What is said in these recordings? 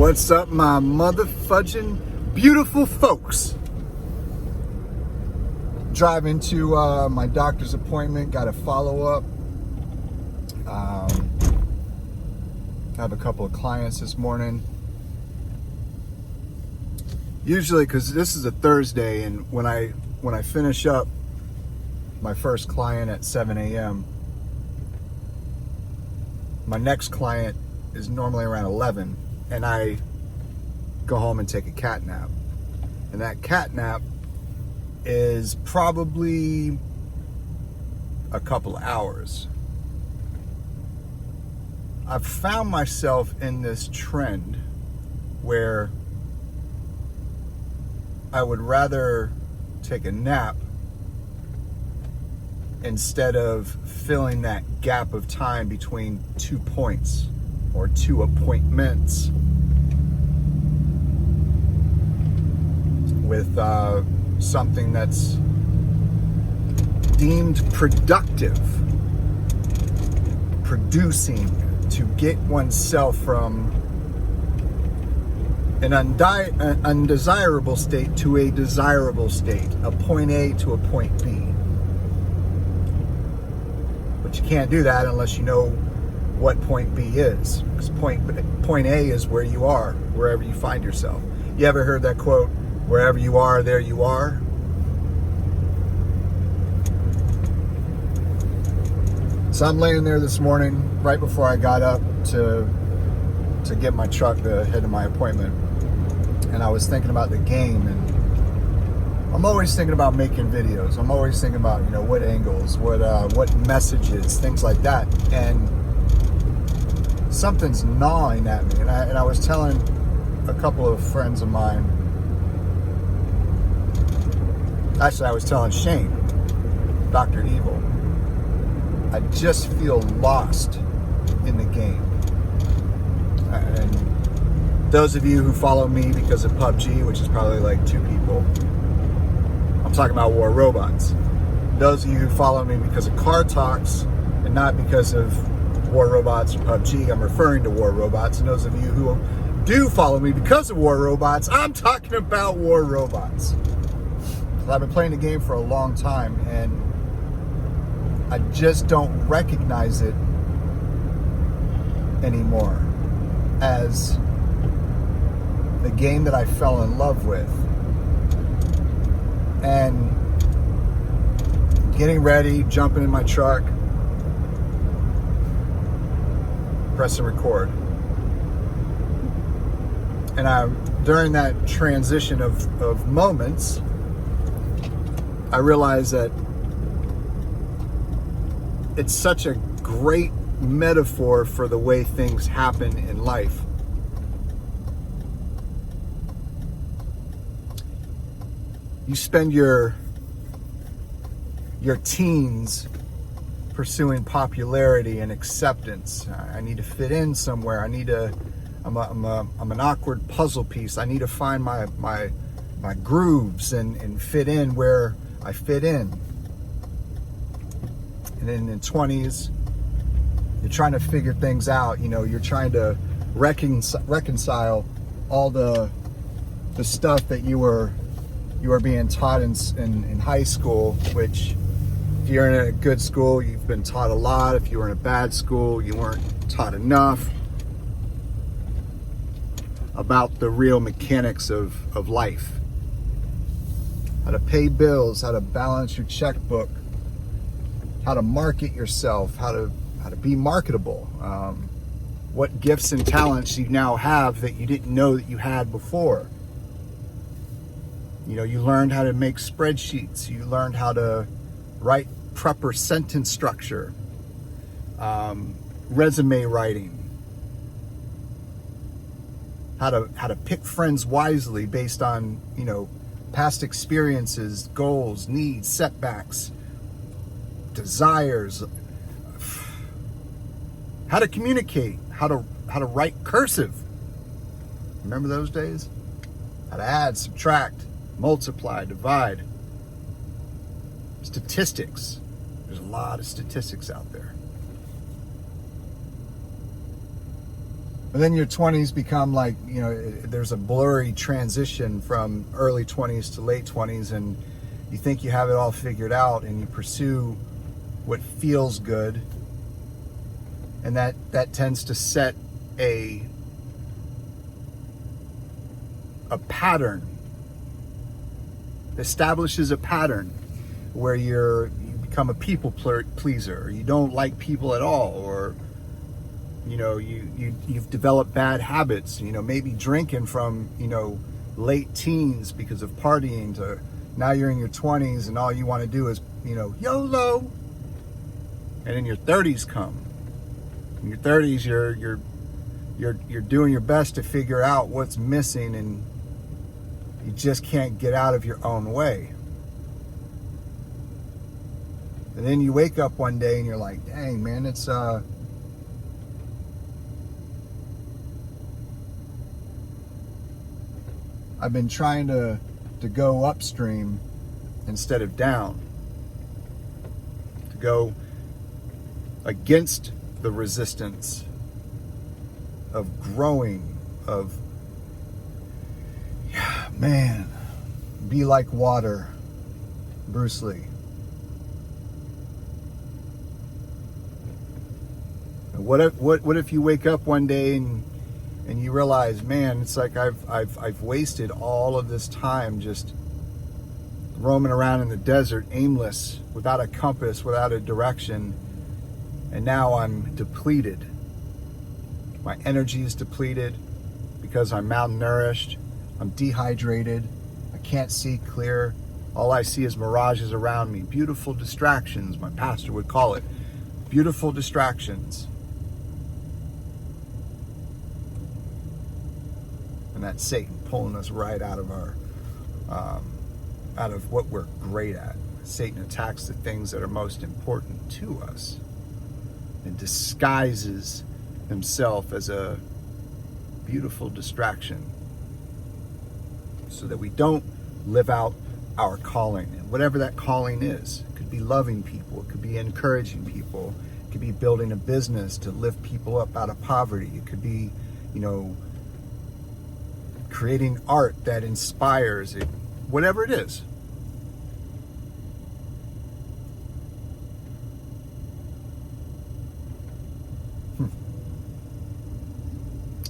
What's up, my motherfudging beautiful folks? Driving to my doctor's appointment, got a follow-up. I have a couple of clients this morning. Usually, because this is a Thursday, and when I finish up my first client at 7 a.m., my next client is normally around 11, and I go home and take a cat nap. And that cat nap is probably a couple of hours. I've found myself in this trend where I would rather take a nap instead of filling that gap of time between 2 points or 2 appointments with something that's deemed productive, producing, to get oneself from an undesirable state to a desirable state, a point A to a point B. But you can't do that unless you know what point B is, because point A is where you are, wherever you find yourself. You ever heard that quote, wherever you are, there you are? So I'm laying there this morning, right before I got up to get my truck to head to my appointment, and I was thinking about the game. And I'm always thinking about making videos. I'm always thinking about, what angles, what messages, things like that. And something's gnawing at me. And I was telling a couple of friends of mine. Actually, I was telling Shane, Dr. Evil, I just feel lost in the game. And those of you who follow me because of PUBG, which is probably like 2 people, I'm talking about War Robots. Those of you who follow me because of Car Talks and not because of War Robots or PUBG, I'm referring to War Robots. And those of you who do follow me because of War Robots, I'm talking about War Robots. I've been playing the game for a long time, and I just don't recognize it anymore as the game that I fell in love with. And getting ready, jumping in my truck, pressing record. And during that transition of moments, I realized that it's such a great metaphor for the way things happen in life. You spend your teens pursuing popularity and acceptance. I need to fit in somewhere. I'm an awkward puzzle piece. I need to find my grooves and fit in where I fit in. And then in 20s, you're trying to figure things out. You're trying to reconcile all the stuff that you were being taught in high school, which if you're in a good school, you've been taught a lot. If you were in a bad school, you weren't taught enough about the real mechanics of life. How to pay bills, how to balance your checkbook, how to market yourself, how to be marketable, what gifts and talents you now have that you didn't know that you had before. You learned how to make spreadsheets. You learned how to write proper sentence structure, resume writing, how to pick friends wisely based on, past experiences, goals, needs, setbacks, desires, how to communicate, how to write cursive. Remember those days? How to add, subtract, multiply, divide. Statistics. There's a lot of statistics out there. And then your 20s become like, there's a blurry transition from early 20s to late 20s, and you think you have it all figured out, and you pursue what feels good, and that tends to set a pattern, establishes a pattern where you become a people pleaser, or you don't like people at all, or you've developed bad habits, maybe drinking from, late teens because of partying, to now you're in your 20s and all you want to do is, YOLO. And then your 30s come. In your 30s, you're doing your best to figure out what's missing, and you just can't get out of your own way. And then you wake up one day and you're like, dang, man, it's I've been trying to go upstream instead of down, to go against the resistance of growing, of, be like water, Bruce Lee. What if you wake up one day and you realize, man, it's like I've wasted all of this time just roaming around in the desert, aimless, without a compass, without a direction, and now I'm depleted. My energy is depleted because I'm malnourished, I'm dehydrated, I can't see clear. All I see is mirages around me, beautiful distractions, my pastor would call it, beautiful distractions. And that's Satan pulling us right out of out of what we're great at. Satan attacks the things that are most important to us and disguises himself as a beautiful distraction so that we don't live out our calling, and whatever that calling is. It could be loving people, it could be encouraging people, it could be building a business to lift people up out of poverty, it could be, creating art that inspires it, whatever it is.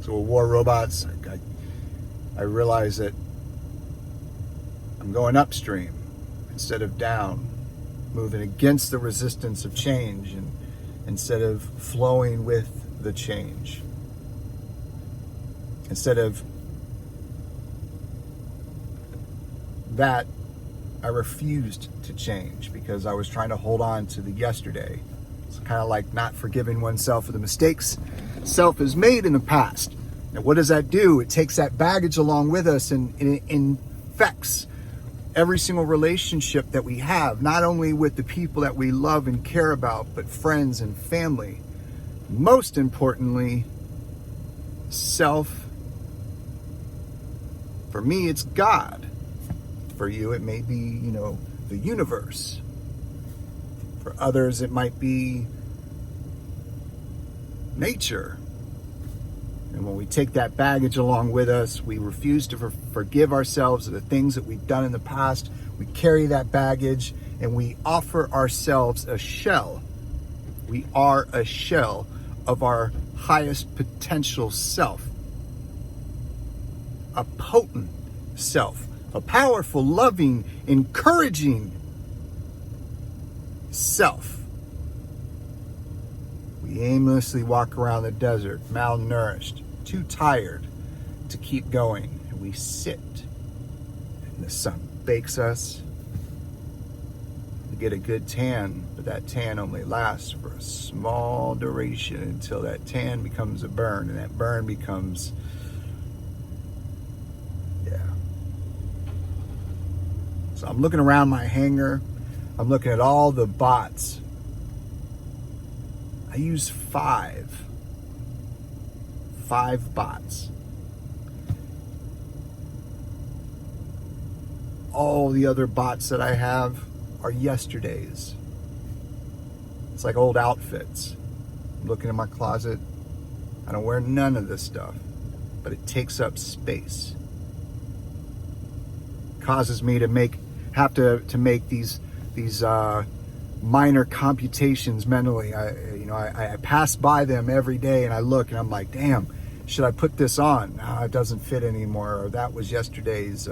So with War Robots, I realize that I'm going upstream instead of down, moving against the resistance of change, and instead of flowing with the change, instead of that, I refused to change because I was trying to hold on to the yesterday. It's kind of like not forgiving oneself for the mistakes self has made in the past. And what does that do? It takes that baggage along with us, and it infects every single relationship that we have, not only with the people that we love and care about, but friends and family. Most importantly, self. For me, it's God. For you, it may be, the universe. For others, it might be nature. And when we take that baggage along with us, we refuse to forgive ourselves of the things that we've done in the past. We carry that baggage and we offer ourselves a shell. We are a shell of our highest potential self. A potent self. A powerful, loving, encouraging self. We aimlessly walk around the desert, malnourished, too tired to keep going. And we sit, and the sun bakes us. We get a good tan, but that tan only lasts for a small duration until that tan becomes a burn, and that burn becomes, So I'm looking around my hangar. I'm looking at all the bots. I use 5 bots. All the other bots that I have are yesterday's. It's like old outfits. I'm looking in my closet. I don't wear none of this stuff, but it takes up space. Causes me to have to make these minor computations mentally. I pass by them every day and I look and I'm like, damn, should I put this on? No, it doesn't fit anymore. Or that was yesterday's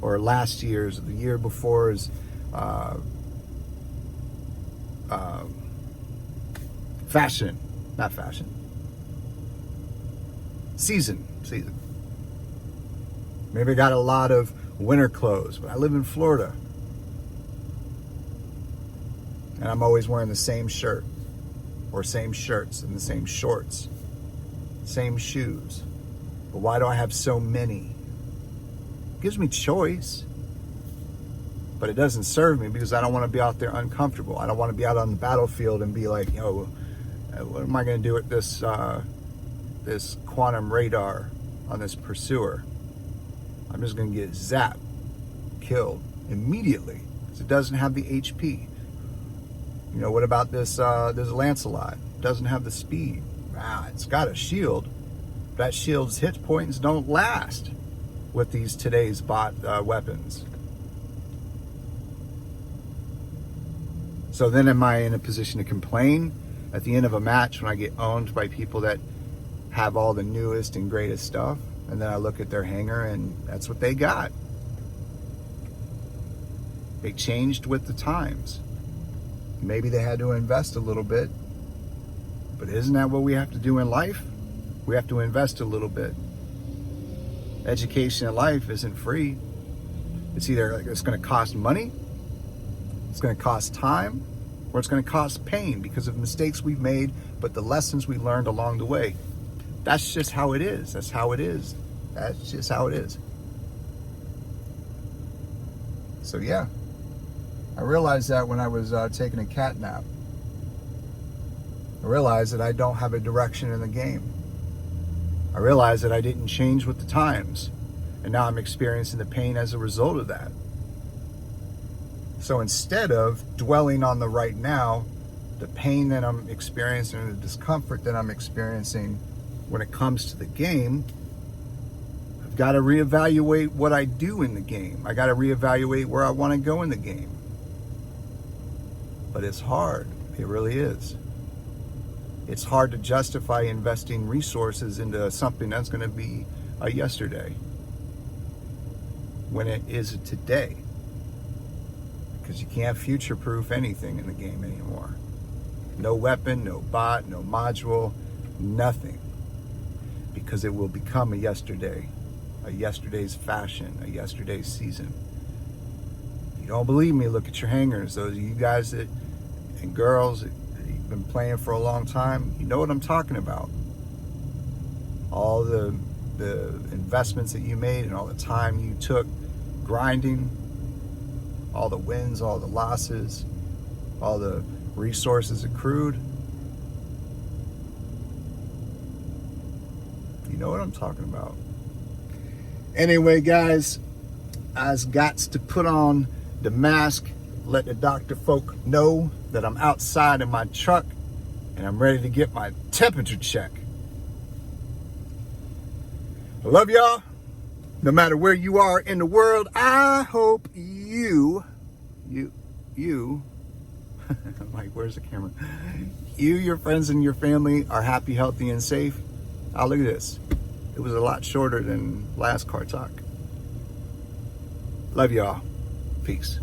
or last year's, or the year before's fashion, not fashion. Season. Maybe I got a lot of winter clothes, but I live in Florida. And I'm always wearing the same shirt, or same shirts, and the same shorts, same shoes. But why do I have so many? It gives me choice, but it doesn't serve me because I don't want to be out there uncomfortable. I don't want to be out on the battlefield and be like, yo, what am I going to do with this this quantum radar on this pursuer? I'm just going to get zapped, killed immediately because it doesn't have the HP. You know, what about this Lancelot? Doesn't have the speed. Wow, it's got a shield. That shield's hit points don't last with these today's bot weapons. So then am I in a position to complain at the end of a match when I get owned by people that have all the newest and greatest stuff? And then I look at their hanger and that's what they got. They changed with the times. Maybe they had to invest a little bit, but isn't that what we have to do in life? We have to invest a little bit. Education in life isn't free. It's either it's going to cost money, it's going to cost time, or it's going to cost pain because of mistakes we've made, but the lessons we learned along the way. That's just how it is. That's how it is. That's just how it is. So yeah. I realized that when I was taking a cat nap. I realized that I don't have a direction in the game. I realized that I didn't change with the times. And now I'm experiencing the pain as a result of that. So instead of dwelling on the right now, the pain that I'm experiencing and the discomfort that I'm experiencing when it comes to the game, I've got to reevaluate what I do in the game. I got to reevaluate where I want to go in the game. But it's hard. It really is. It's hard to justify investing resources into something that's going to be a yesterday when it is a today. Because you can't future-proof anything in the game anymore. No weapon, no bot, no module, nothing. Because it will become a yesterday, a yesterday's fashion, a yesterday's season. You don't believe me? Look at your hangers. Those of you guys that and girls that you've been playing for a long time, you know what I'm talking about. All the investments that you made and all the time you took grinding, all the wins, all the losses, all the resources accrued. You know what I'm talking about. Anyway, guys, I's got to put on the mask, let the doctor folk know that I'm outside in my truck and I'm ready to get my temperature check. I love y'all. No matter where you are in the world, I hope you, I'm like, where's the camera? You, your friends, and your family are happy, healthy, and safe. Oh, look at this. It was a lot shorter than last car talk. Love y'all. Peace.